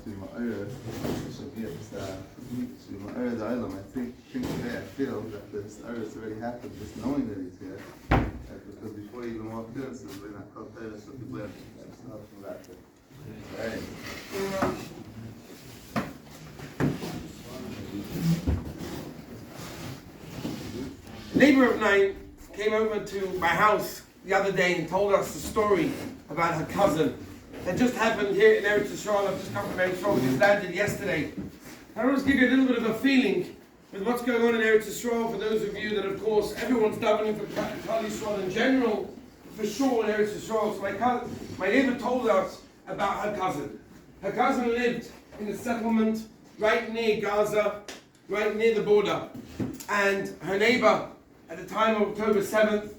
today I feel that this Eretz already happened, just knowing that he's here. Because before he even walked in, it says, we're not called Torah, so people have to start from that. A neighbor of mine came over to my house the other day and told us a story about her cousin that just happened here in Eretz Yisrael. I've just come from Eretz Yisrael, we just landed yesterday. I want to give you a little bit of a feeling with what's going on in Eretz Yisrael, for those of you that, of kourse, everyone's davening for Kollel Yisrael in general, for sure in Eretz Yisrael. So my neighbor told us about her cousin. Her cousin lived in a settlement right near Gaza, right near the border. And her neighbor, at the time of October 7th,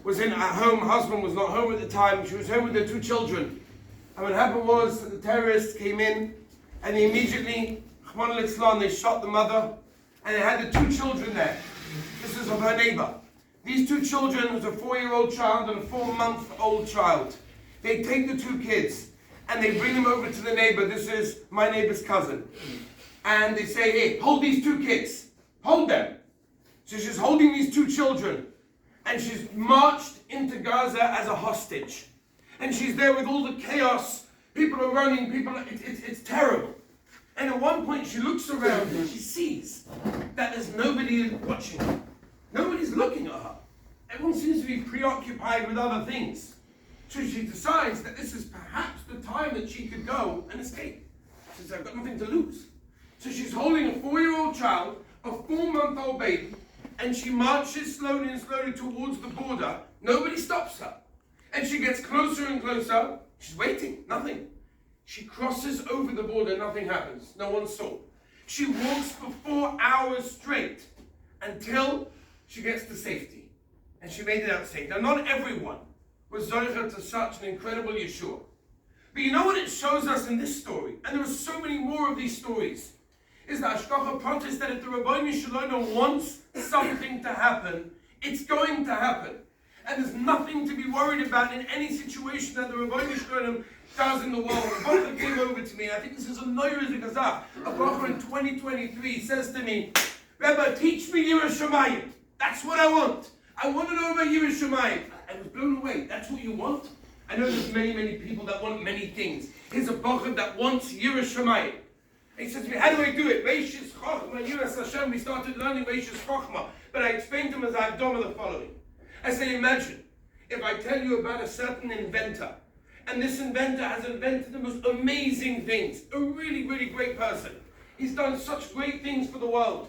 was at home. Her husband was not home at the time. She was home with their 2 children. And what happened was that the terrorists came in and they immediately, they shot the mother, and they had the 2 children there. This is of her neighbor. These 2 children was a 4-year-old child and a 4-month-old child. They take the 2 kids and they bring them over to the neighbor. This is my neighbor's cousin. And they say, hey, hold these 2 kids. Hold them. So she's holding these 2 children. And she's marched into Gaza as a hostage. And she's there with all the chaos. People are running, it's terrible. And at one point she looks around and she sees that there's nobody watching her. Nobody's looking at her. Everyone seems to be preoccupied with other things. So she decides that this is perhaps the time that she could go and escape. She says, I've got nothing to lose. So she's holding a 4-year-old child, a 4-month-old baby, and she marches slowly and slowly towards the border. Nobody stops her. And she gets closer and closer. She's waiting, nothing. She crosses over the border, nothing happens. No one saw. She walks for 4 hours straight until she gets to safety. And she made it out safe. Now, not everyone was zocher to such an incredible Yeshua. But you know what it shows us in this story? And there are so many more of these stories. Is that Hashgacha Pratis, that if the Rabbi Shalom wants something to happen, it's going to happen. And there's nothing to be worried about in any situation that the Rabbi Shalom does in the world. A brother came over to me, and I think this is a Neurez Gazah. A brother in 2023 says to me, Rabbi, teach me Yiras Shamayim. That's what I want. I want to know about Yiras Shamayim. I was blown away. That's what you want? I know there's many, many people that want many things. Here's a brother that wants Yiras Shamayim. And he says to me, how do I do it? Reishis Chochma, Yiras Hashem. We started learning Reishis Chochma. But I explained to him as I've done the following. I said, imagine if I tell you about a certain inventor, and this inventor has invented the most amazing things. A really, really great person. He's done such great things for the world.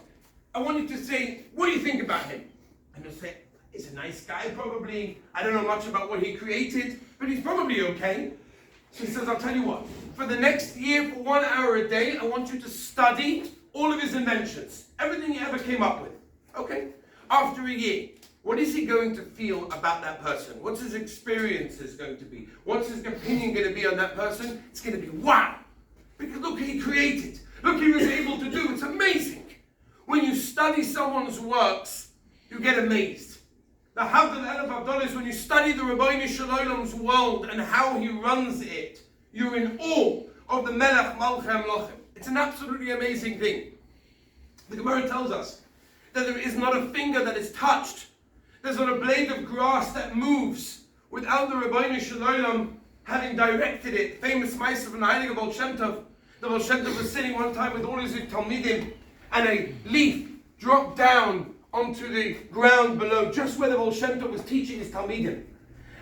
I want you to say, what do you think about him? And he'll say, he's a nice guy, probably. I don't know much about what he created, but he's probably okay. So he says, I'll tell you what. For the next year, for 1 hour a day, I want you to study all of his inventions. Everything he ever came up with. Okay? After a year, what is he going to feel about that person? What's his experiences going to be? What's his opinion going to be on that person? It's going to be wow! Because look what he created. Look what he was able to do. It's amazing. When you study someone's works, you get amazed. The Havdal Elef Havdalah is when you study the Rabbi Shalom's world and how he runs it, you're in awe of the Melech Malchei Hamlochim. It's an absolutely amazing thing. The Gemara tells us that there is not a finger that is touched. There's not a blade of grass that moves without the Rabbi Shalom having directed it. Famous Ma'aser from the Heilige Baal Shem Tov. The Baal Shem Tov was sitting one time with all his Talmidim, and a leaf dropped down onto the ground below, just where the Baal Shem Tov was teaching his Talmidim.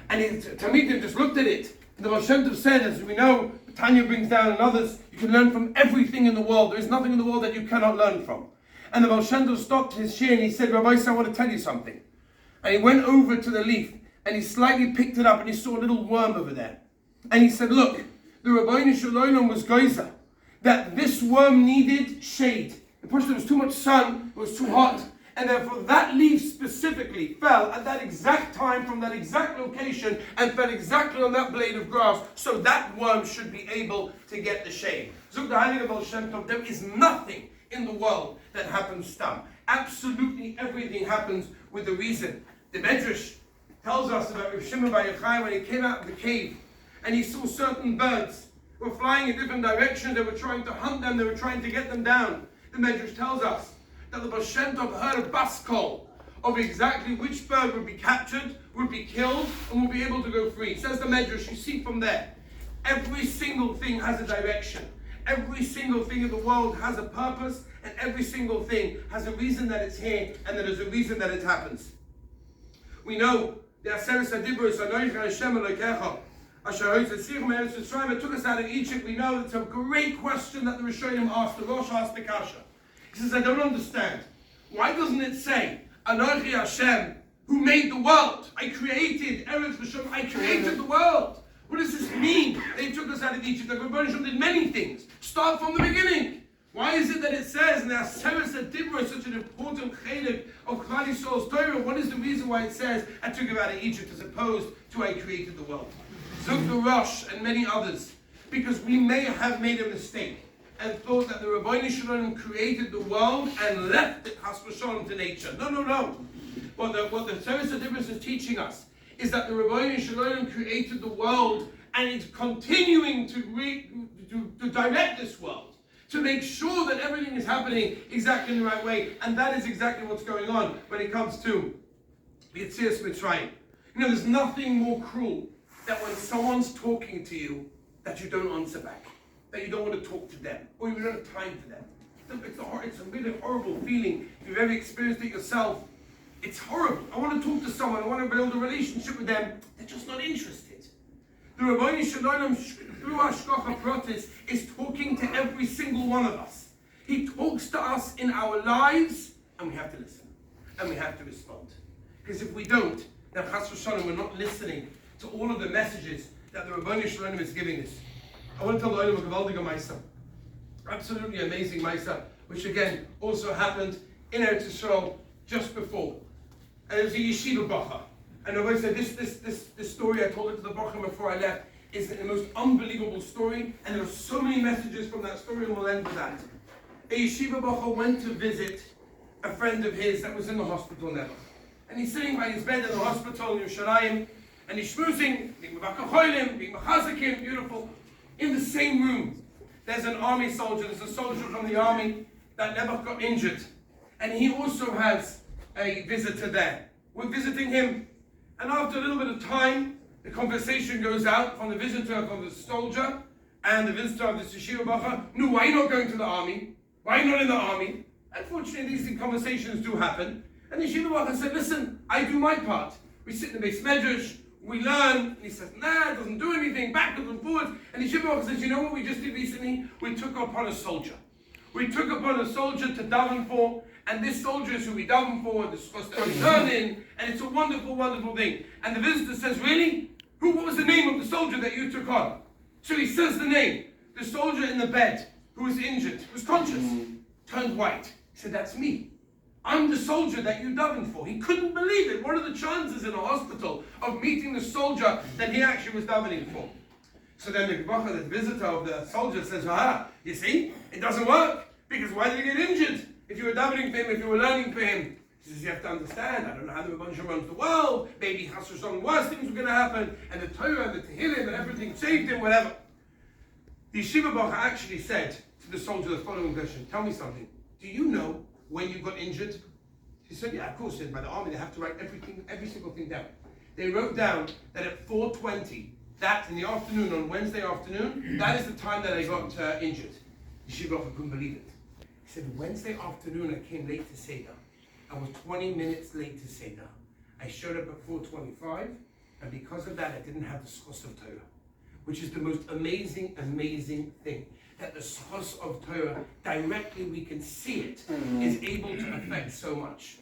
And his Talmidim just looked at it. And the Baal Shem Tov said, as we know, Tanya brings down and others, you can learn from everything in the world. There is nothing in the world that you cannot learn from. And the Baal Shem Tov stopped his shir and he said, Rabbi, I want to tell you something. And he went over to the leaf and he slightly picked it up and he saw a little worm over there. And he said, look, the Rabbi Shalom was geyser that this worm needed shade. Unfortunately, there was too much sun, it was too hot, and therefore that leaf specifically fell at that exact time from that exact location and fell exactly on that blade of grass, so that worm should be able to get the shade. Zug the Heilige Baal Shem Tov, there is nothing in the world that happens stum. Absolutely everything happens with a reason. The Medrash tells us about Rabbi Shimon Bar Yochai when he came out of the cave and he saw certain birds were flying in different directions. They were trying to hunt them. They were trying to get them down. The Medrash tells us that the Baal Shem Tov heard a baskol of exactly which bird would be captured, would be killed, and would be able to go free. Says the Medrash, you see from there, every single thing has a direction. Every single thing in the world has a purpose, and every single thing has a reason that it's here, and there is a reason that it happens. We know the Aseret Adibros, Anoich Hashem Elokecha, Asher Hotzitziach Me'eretz Mitzrayim, took us out of Egypt. We know it's a great question that the Rishonim asked. The Rosh asked the Kasha. He says, I don't understand. Why doesn't it say, Anochi Hashem, who made the world? I created Eretz V'Shem. I created the world. What does this mean? They took us out of Egypt. The Rabbi did many things. Start from the beginning. Why is it that it says, and Aseret Adibros is such an important chalik of Klal Yisrael's Torah? What is the reason why it says, I took you out of Egypt, as opposed to I created the world? Zuk the Rosh and many others. Because we may have made a mistake and thought that the Rabbi Shalom created the world and left it Has V'Shalom to nature. No. What the Aseret Adibros is teaching us is that the Rabbi Shalom created the world and it's continuing to direct this world, to make sure that everything is happening exactly in the right way. And that is exactly what's going on when it comes to Yetzias Mitzrayim. You know, there's nothing more cruel than when someone's talking to you that you don't answer back, that you don't want to talk to them, or you don't have time for them. It's a really horrible feeling. If you've ever experienced it yourself, it's horrible. I want to talk to someone, I want to build a relationship with them, they're just not interested. The Rabbi Shalom, through Hashgacha Pratis, is talking to every single one of us. He talks to us in our lives, and we have to listen, and we have to respond. Because if we don't, then Chas v'Shalom, we're not listening to all of the messages that the Rabbi Shalom is giving us. I want to tell the Olam a Gavaldiga Maisa, absolutely amazing Maisa, which again also happened in Eretz Yisrael just before. And it was a yeshiva bacha. And Rabbi said, this story, I told it to the bacha before I left, is the most unbelievable story, and there are so many messages from that story, and we'll end with that. A yeshiva bacha went to visit a friend of his that was in the hospital never. And he's sitting by his bed in the hospital in Yerushalayim, and he's schmoozing, being Mevakshei, being Mechazakim, beautiful. In the same room, there's an army soldier, there's a soldier from the army that never got injured. And he also has a visitor there. We're visiting him. And after a little bit of time, the conversation goes out from the visitor, from the soldier, and the visitor of the yeshiva bacha. No, why are you not going to the army? Why are you not in the army? Unfortunately, these conversations do happen. And the yeshiva bacha said, listen, I do my part. We sit in the base medrash, we learn. And he says, nah, it doesn't do anything, backwards and forwards. And the yeshiva bacha says, you know what we just did recently? We took upon a soldier. We took upon a soldier to daven for, and this soldier is who we daven for, and this is supposed to be learning, and it's a wonderful, wonderful thing. And the visitor says, really? What was the name of the soldier that you took on? So he says the name. The soldier in the bed, who was injured, was conscious, turned white. He said, that's me. I'm the soldier that you davened for. He couldn't believe it. What are the chances in a hospital of meeting the soldier that he actually was davening for? So then the visitor of the soldier says, you see, it doesn't work. Because why did he get injured? If you were davening for him, if you were learning for him. He says, you have to understand, I don't know how the Rebbe runs the world. Maybe some worse things were going to happen. And the Torah and the Tehillim and everything saved him, whatever. The yeshiva bacha actually said to the soldier the following question. Tell me something. Do you know when you got injured? He said, yeah, of course. By the army, they have to write every single thing down. They wrote down that at 4:20, that in the afternoon, on Wednesday afternoon, that is the time that I got injured. The yeshiva bacha couldn't believe it. He said, Wednesday afternoon, I came late to Seder. I was 20 minutes late to Seder. I showed up at 4:25, and because of that, I didn't have the schos of Torah, which is the most amazing, amazing thing. That the schos of Torah, directly we can see it, is able to affect so much.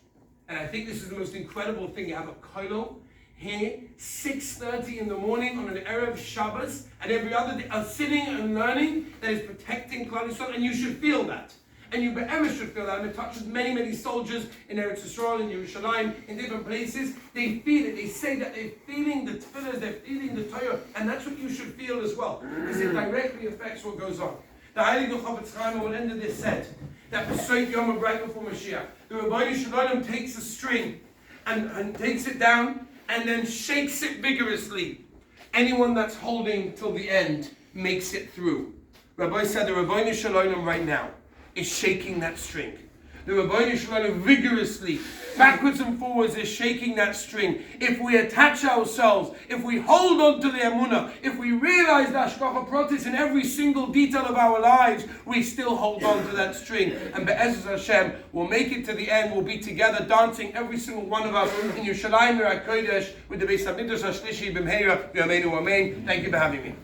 And I think this is the most incredible thing. You have a Kollel here, 6:30 in the morning on an Erev Shabbos, and every other day, are sitting and learning that is protecting Klal Yisrael, and you should feel that. And you be'emes should feel that. I'm in touch with many, many soldiers in Eretz Yisrael, in Yerushalayim, in different places. They feel it. They say that they're feeling the tefillahs, they're feeling the Torah, and that's what you should feel as well, because it directly affects what goes on. The Heilige Chofetz Chaim, at the end of this, said that Pesach Yom right before Mashiach, the Rabbi Shalom takes a string and takes it down and then shakes it vigorously. Anyone that's holding till the end makes it through. Rabbi said the Rabbi Shalom right now is shaking that string. The Rabbi Shalom vigorously, backwards and forwards, is shaking that string. If we attach ourselves, if we hold on to the Emunah, if we realize the Hashgacha Pratis in every single detail of our lives, we still hold on to that string. And Be'ezus Hashem, we'll make it to the end. We'll be together dancing, every single one of us, in Yerushalayim HaKodesh with the Beis HaMikdash HaShlishi B'mheira B'yameinu Amen. Thank you for having me.